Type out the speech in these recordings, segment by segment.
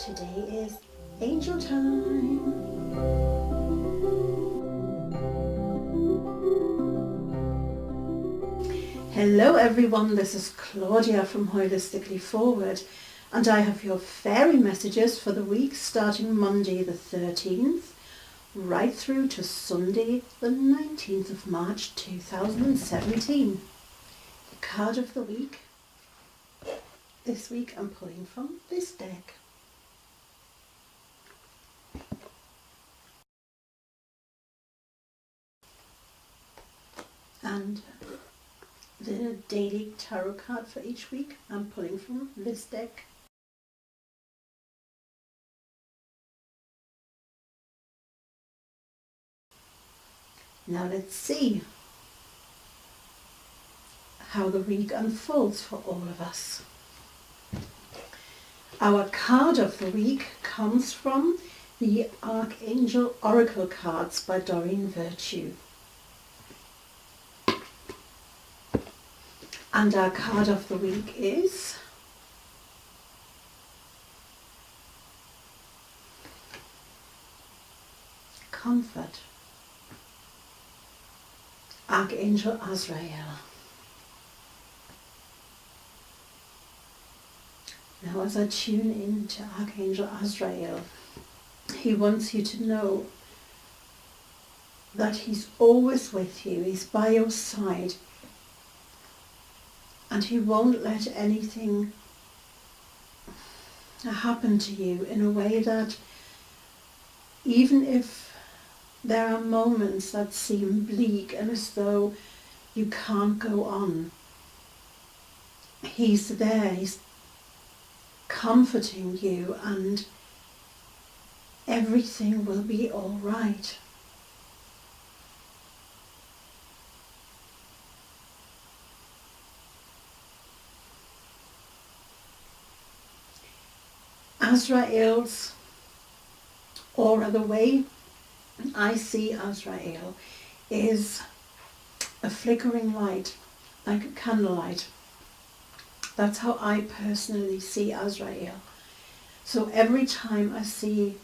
Today is Angel time. Hello everyone, this is Claudia from Holistically Forward, and I have your fairy messages for the week starting Monday the 13th right through to Sunday the 19th of March 2017. The card of the week. This week I'm pulling from this deck. And the daily tarot card for each week I'm pulling from this deck. Now let's see how the week unfolds for all of us. Our card of the week comes from the Archangel Oracle cards by Doreen Virtue. And our card of the week is Comfort, Archangel Azrael. Now as I tune in to Archangel Azrael, he wants you to know that he's always with you, he's by your side, and he won't let anything happen to you in a way that, even if there are moments that seem bleak and as though you can't go on, he's there, he's comforting you, and everything will be all right. Azrael's aura, the way I see Azrael, is a flickering light, like a candlelight. That's how I personally see Azrael. So every time I see,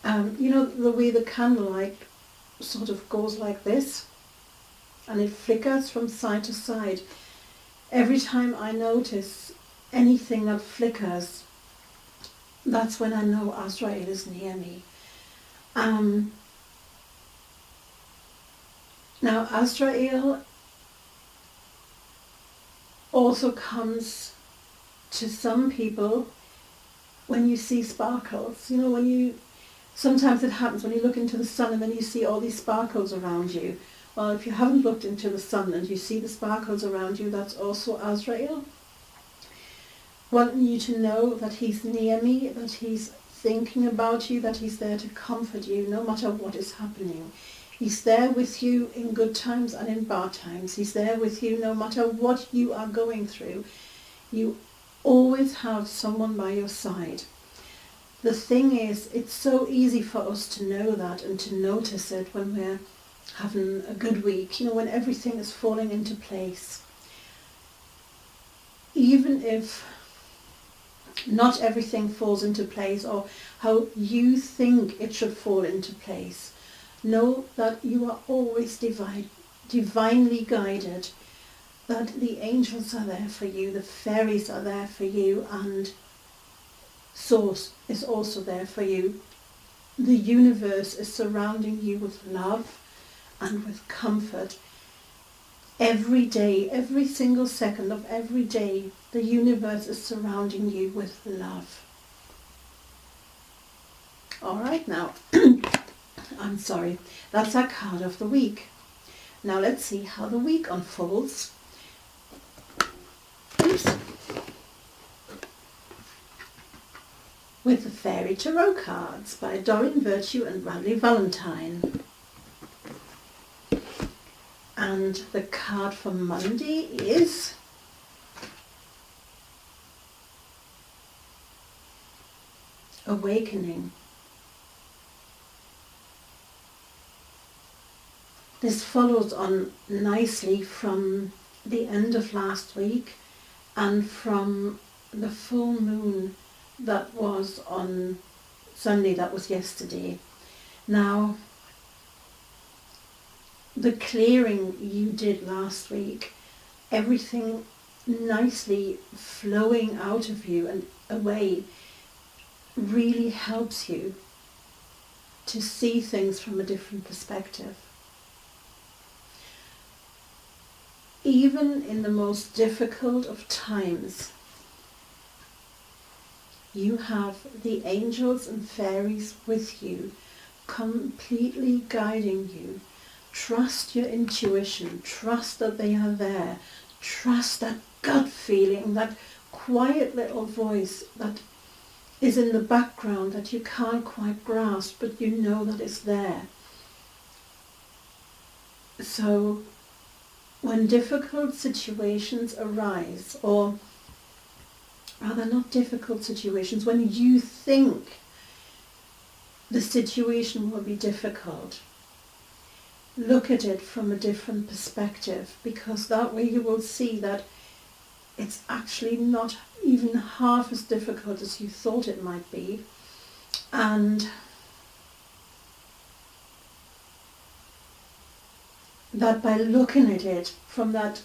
you know, the way the candlelight sort of goes like this, and it flickers from side to side. Every time I notice anything that flickers, that's when I know Azrael is near me. Now Azrael also comes to some people when you see sparkles. You know, sometimes it happens when you look into the sun and then you see all these sparkles around you. Well, if you haven't looked into the sun and you see the sparkles around you, that's also Azrael wanting you to know that he's near me, that he's thinking about you, that he's there to comfort you no matter what is happening. He's there with you in good times and in bad times. He's there with you no matter what you are going through. You always have someone by your side. The thing is, it's so easy for us to know that and to notice it when we're having a good week, you know, when everything is falling into place. Even if not everything falls into place or how you think it should fall into place, know that you are always divinely guided, that the angels are there for you, the fairies are there for you, and Source is also there for you. The universe is surrounding you with love and with comfort. Every day, every single second of every day, the universe is surrounding you with love. All right, now, I'm sorry, that's our card of the week. Now let's see how the week unfolds. Oops. With the Faerie Tarot cards by Doreen Virtue and Bradley Valentine. And the card for Monday is Awakening. This follows on nicely from the end of last week and from the full moon that was on Sunday, that was yesterday. Now, the clearing you did last week, everything nicely flowing out of you and away, really helps you to see things from a different perspective. Even in the most difficult of times, you have the angels and fairies with you, completely guiding you. Trust your intuition, trust that they are there, trust that gut feeling, that quiet little voice that is in the background that you can't quite grasp, but you know that it's there. So when difficult situations arise, or rather not difficult situations, when you think the situation will be difficult, look at it from a different perspective, because that way you will see that it's actually not even half as difficult as you thought it might be. And that by looking at it from that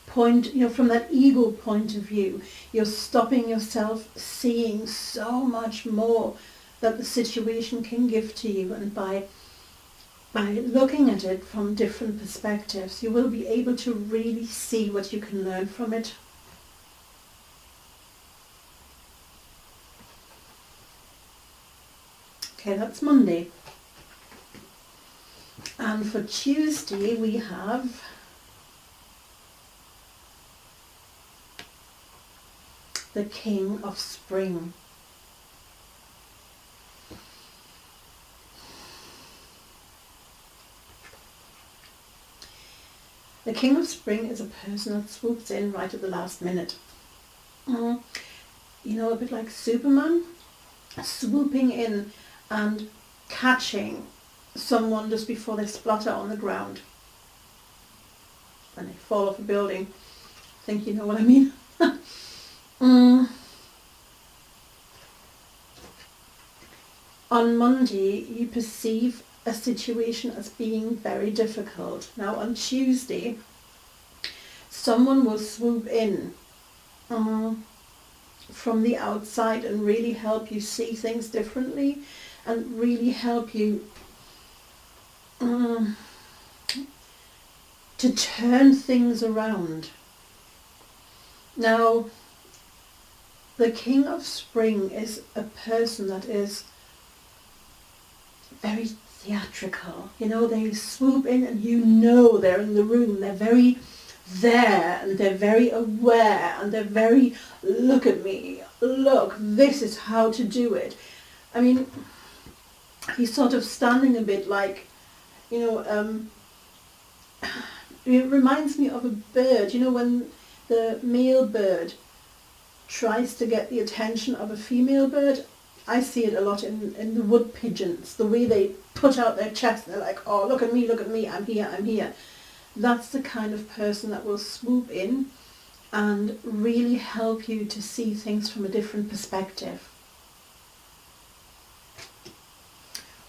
point, from that ego point of view, you're stopping yourself seeing so much more that the situation can give to you. And by looking at it from different perspectives, you will be able to really see what you can learn from it. Okay, that's Monday. And for Tuesday we have the King of Spring. The King of Spring is a person that swoops in right at the last minute. A bit like Superman, swooping in and catching someone just before they splutter on the ground and they fall off a building. I think you know what I mean. On Monday, you perceive a situation as being very difficult. Now on Tuesday, someone will swoop in from the outside and really help you see things differently and really help you to turn things around. Now, the King of Spring is a person that is very theatrical. They swoop in and they're in the room. They're very there and they're very aware and they're very, look at me, look, this is how to do it. I mean, he's sort of standing a bit like, it reminds me of a bird, when the male bird tries to get the attention of a female bird. I see it a lot in the wood pigeons, the way they put out their chest, they're like, oh, look at me, I'm here. That's the kind of person that will swoop in and really help you to see things from a different perspective.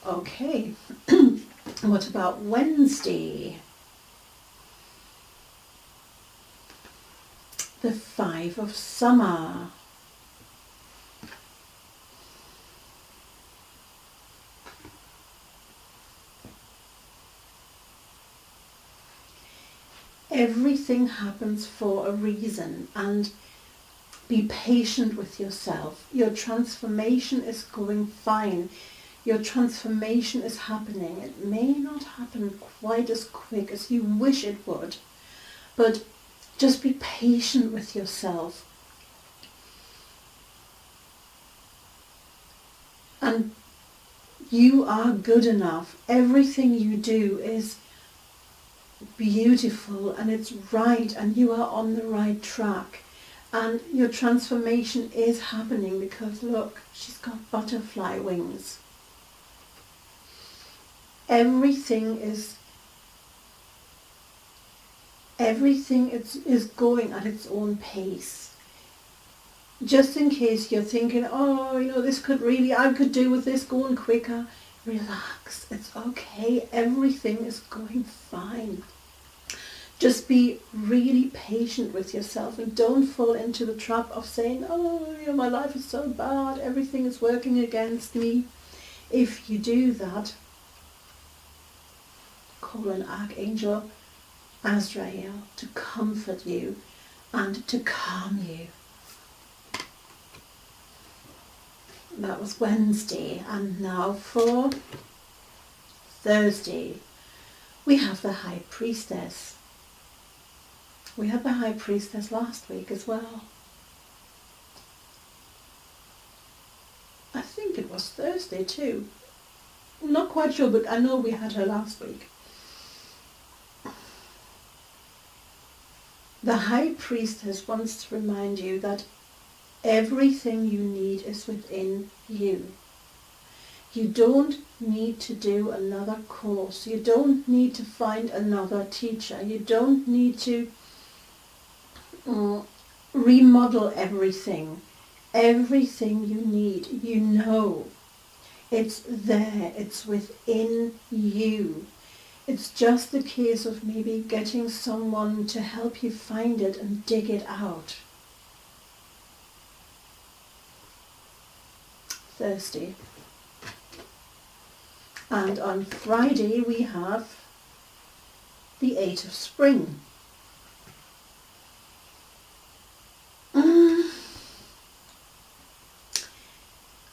Okay, what about Wednesday? The Five of Summer. Everything happens for a reason, and be patient with yourself. Your transformation is going fine. Your transformation is happening. It may not happen quite as quick as you wish it would, but just be patient with yourself. And you are good enough. Everything you do is beautiful and it's right, and you are on the right track, and your transformation is happening, because look, she's got butterfly wings. Everything is going at its own pace. just in case you're thinking, oh, this I could do with this going quicker, relax, it's okay, everything is going fine. Just be really patient with yourself and don't fall into the trap of saying, oh, my life is so bad, everything is working against me. If you do that, call an Archangel Azrael to comfort you and to calm you. That was Wednesday, and now for Thursday we have the High Priestess. We had the High Priestess last week as well. I think it was Thursday too. I'm not quite sure, but I know we had her last week. The High Priestess wants to remind you that everything you need is within you. You don't need to do another course. You don't need to find another teacher. You don't need to remodel everything. Everything you need, it's there, it's within you. It's just a case of maybe getting someone to help you find it and dig it out. Thursday. And on Friday we have the 8 of Spring.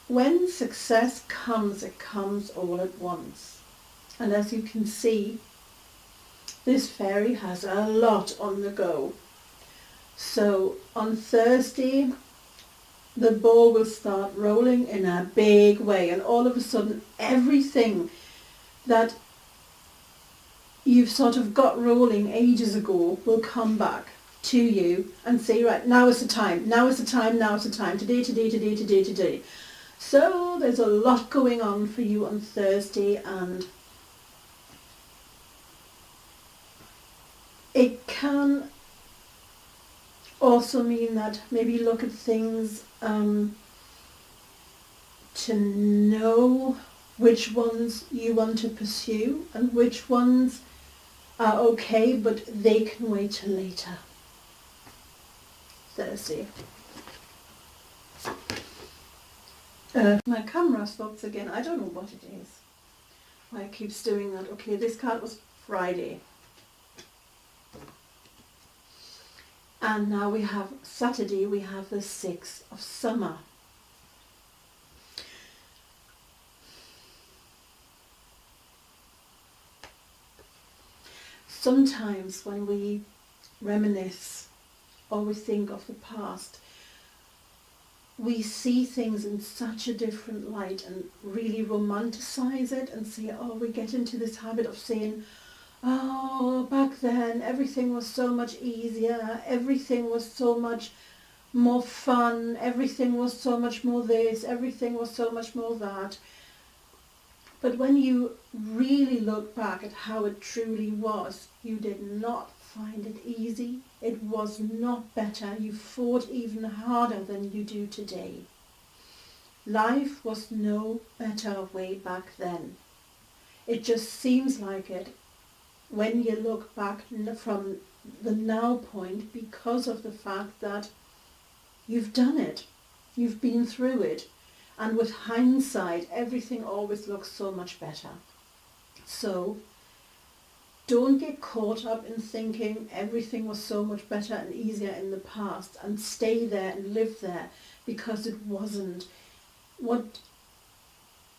When success comes, it comes all at once. And as you can see, this fairy has a lot on the go. So on Thursday, the ball will start rolling in a big way, and all of a sudden everything that you've sort of got rolling ages ago will come back to you and say, right, now is the time, now is the time, now is the time, today, today, today, today, today. So there's a lot going on for you on Thursday, and it can also mean that maybe look at things to know which ones you want to pursue and which ones are okay but they can wait till later. Thursday. My camera stops again. I don't know what it is. Why it keeps doing that. Okay, this card was Friday. And now we have Saturday, we have the 6th of Summer. Sometimes when we reminisce or we think of the past, we see things in such a different light and really romanticize it and say, oh, we get into this habit of saying, oh, back then everything was so much easier, everything was so much more fun, everything was so much more this, everything was so much more that. But when you really look back at how it truly was, you did not find it easy. It was not better. You fought even harder than you do today. Life was no better way back then. It just seems like it when you look back from the now point, because of the fact that you've done it, you've been through it, and with hindsight everything always looks so much better. So don't get caught up in thinking everything was so much better and easier in the past and stay there and live there, because it wasn't. What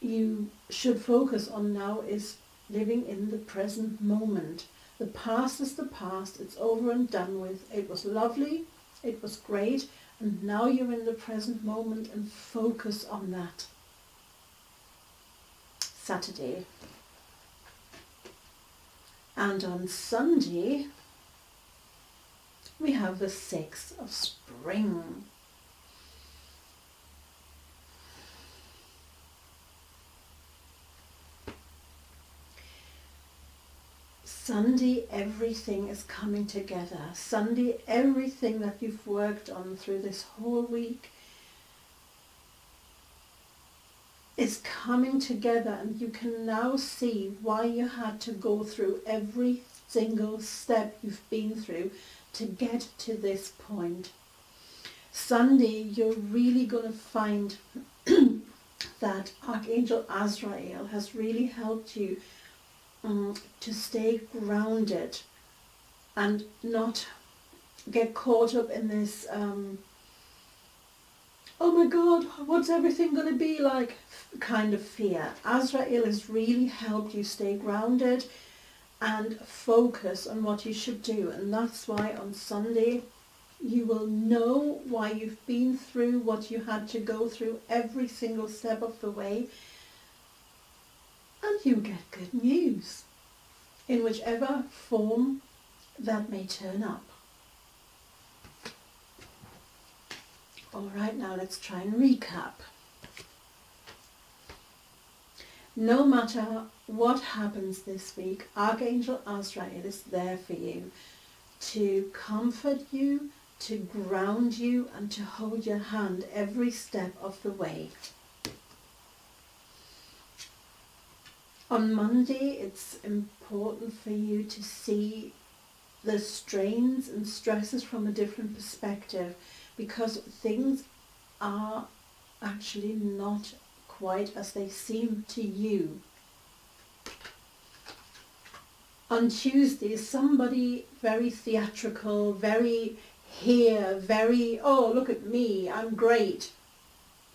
you should focus on now is living in the present moment. The past is the past, it's over and done with. It was lovely, it was great, and now you're in the present moment and focus on that. Saturday. And on Sunday, we have the 6th of Spring. Sunday, everything is coming together. Sunday, everything that you've worked on through this whole week is coming together, and you can now see why you had to go through every single step you've been through to get to this point. Sunday, you're really going to find that Archangel Azrael has really helped you to stay grounded and not get caught up in this oh my God, what's everything going to be like kind of fear. Azrael has really helped you stay grounded and focus on what you should do, and that's why on Sunday you will know why you've been through what you had to go through every single step of the way, and you get good news in whichever form that may turn up. Alright, now let's try and recap. No matter what happens this week, Archangel Azrael is there for you to comfort you, to ground you, and to hold your hand every step of the way. On Monday, it's important for you to see the strains and stresses from a different perspective, because things are actually not quite as they seem to you. On Tuesday, somebody very theatrical, very here, very, oh, look at me, I'm great,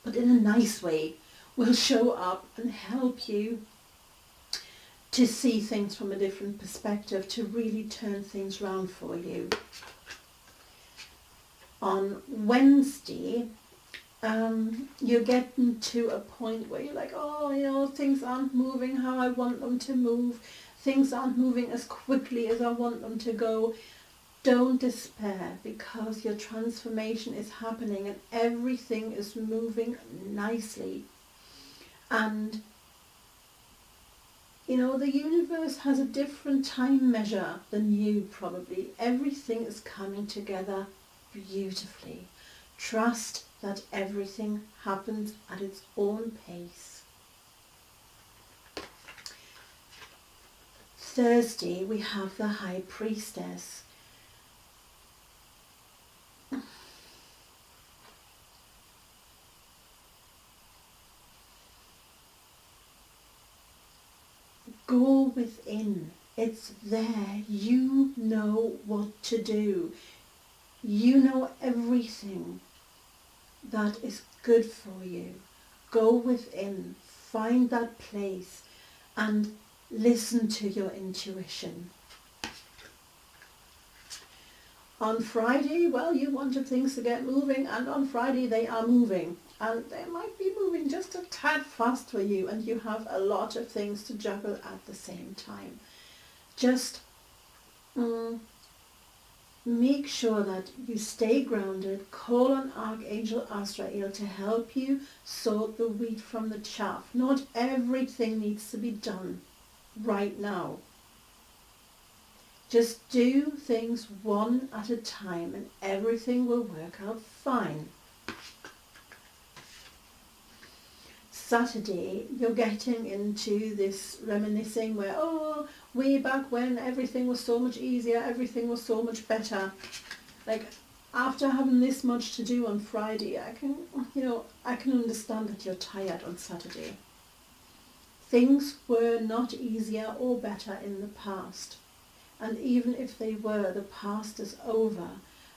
but in a nice way, will show up and help you to see things from a different perspective, to really turn things round for you. On Wednesday, you're getting to a point where you're like, oh, you know, things aren't moving how I want them to move. Things aren't moving as quickly as I want them to go. Don't despair, because your transformation is happening and everything is moving nicely. And, you know, the universe has a different time measure than you probably. Everything is coming together beautifully. Trust that everything happens at its own pace. Thursday, we have the High Priestess. Go within. It's there. You know what to do. You know everything that is good for you. Go within. Find that place and listen to your intuition. On Friday, well, you wanted things to get moving, and on Friday they are moving. And they might be moving just a tad fast for you, and you have a lot of things to juggle at the same time. Just make sure that you stay grounded. Call on Archangel Azrael to help you sort the wheat from the chaff. Not everything needs to be done right now. Just do things one at a time and everything will work out fine. Saturday, you're getting into this reminiscing where, oh, way back when everything was so much easier, everything was so much better. Like, after having this much to do on Friday, I can understand that you're tired on Saturday. Things were not easier or better in the past. And even if they were, the past is over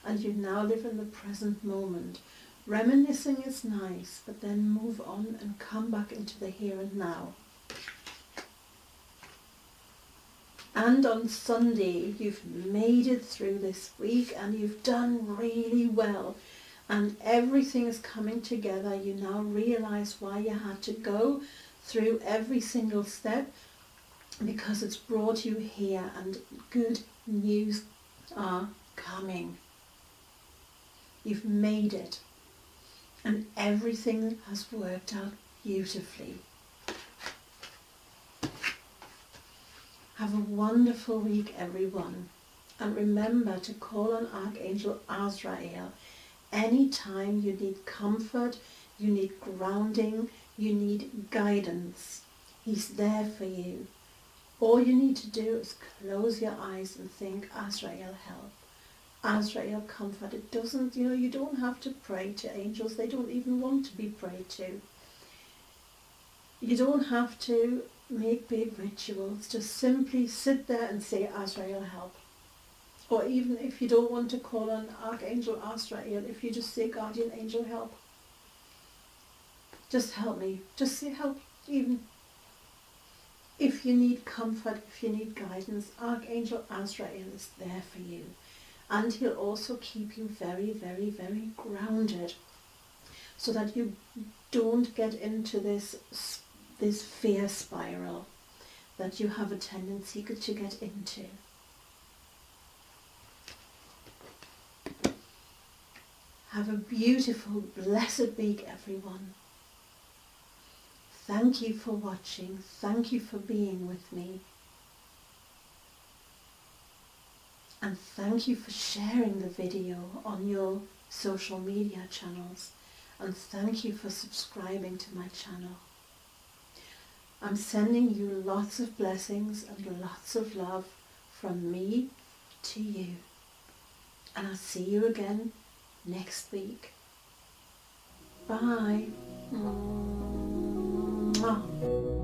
and you now live in the present moment. Reminiscing is nice, but then move on and come back into the here and now. And on Sunday, you've made it through this week and you've done really well. And everything is coming together. You now realize why you had to go through every single step, because it's brought you here and good news are coming. You've made it. And everything has worked out beautifully. Have a wonderful week, everyone. And remember to call on Archangel Azrael anytime you need comfort, you need grounding, you need guidance, he's there for you. All you need to do is close your eyes and think, Azrael, help. Azrael, comfort. It doesn't, you don't have to pray to angels. They don't even want to be prayed to. You don't have to make big rituals. Just simply sit there and say, Azrael, help. Or even if you don't want to call on Archangel Azrael, if you just say, Guardian Angel, help. Just help me. Just say help. Even if you need comfort, if you need guidance, Archangel Azrael is there for you. And he'll also keep you very, very, very grounded, so that you don't get into this fear spiral that you have a tendency to get into. Have a beautiful, blessed week, everyone. Thank you for watching. Thank you for being with me. And thank you for sharing the video on your social media channels. And thank you for subscribing to my channel. I'm sending you lots of blessings and lots of love from me to you. And I'll see you again next week. Bye. Mwah.